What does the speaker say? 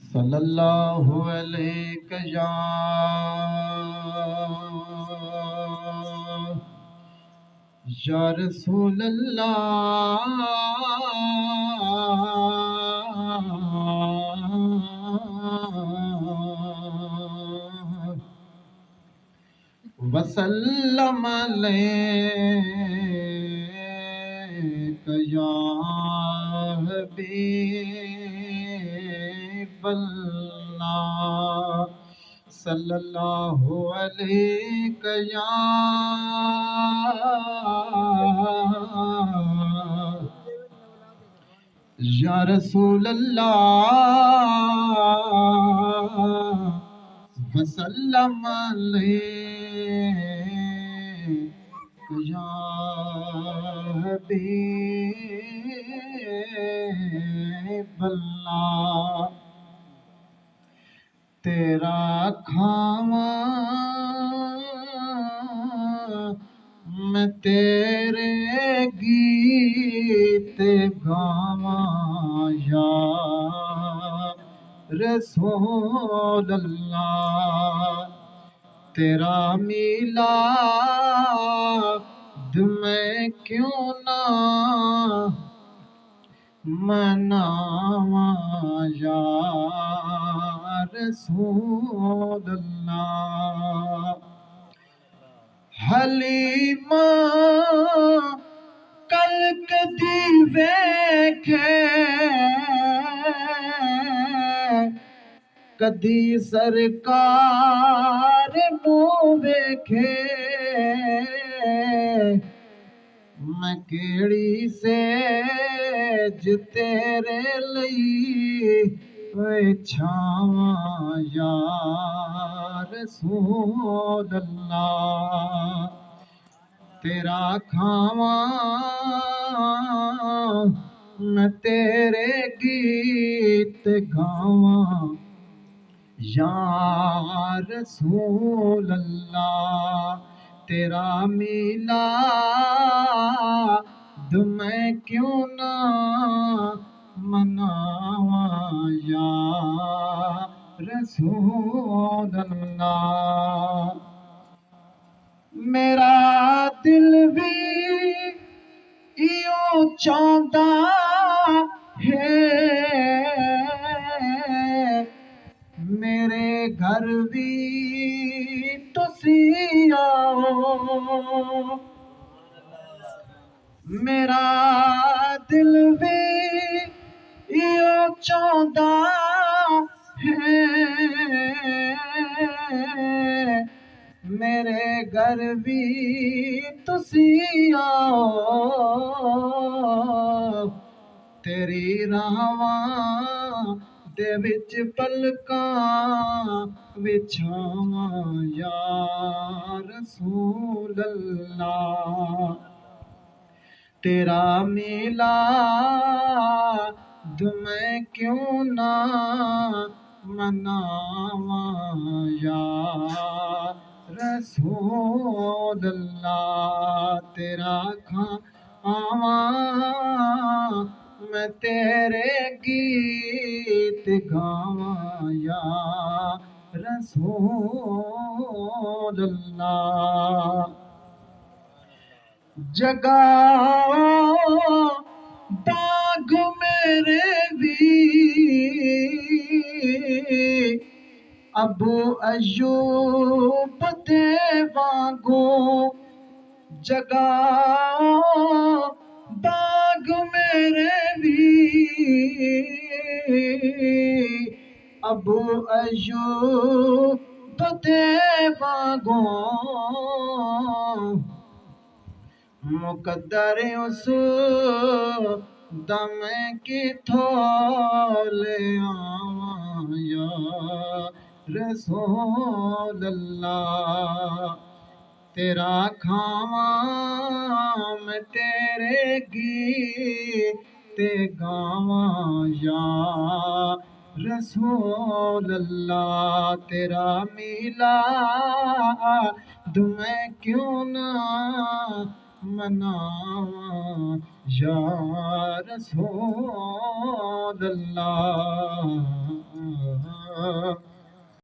صلی اللہ علیہ یا رسول اللہ وسلم علیک یا حبیب اللہ صلی اللہ علیہ یا رسول اللہ وسلم علیک یا حبیب اللہ تیرا کھاواں میں تیرے گیت گاواں یا رسول اللہ تیرا میلاد میں کیوں نہ مناواں یا رسول اللہ حلیمہ کل کدی ویکھے کدی سرکار نو ویکھے میں کیڑی سیج تیرے لئی چھاواں یا رسول اللہ تیرا کھاواں میں تیرے گیت گاواں یا رسول اللہ تیرا میلاد میں کیوں نہ مناواں یا رسول اللہ میرا دل بھی ایوں چاہتا ہے میرے گھر بھی تسی آؤ میرا دل بھی ایوں چاہتا ہے میرے گھر بھی تسی آؤ تیری راواں دے وچ پلکاں وچھاواں یا رسول اللہ تیرا میلاد میں کیوں نہ مناواں یا رسول اللہ تیرا کھاواں میں تیرے گیت گاواں یا رسول اللہ جگاؤ باغ میرے بھی ابو ایوب دے وانگو جگاؤ باغ میرے بھی ابو ایوب دے وانگو مقدر اس دم کی تھولے آواں یا رسول اللہ تیرا کھاواں میں تیرے گیت گاواں یا رسول اللہ تیرا میلاد میں کیوں نہ مناواں یا رسول اللہ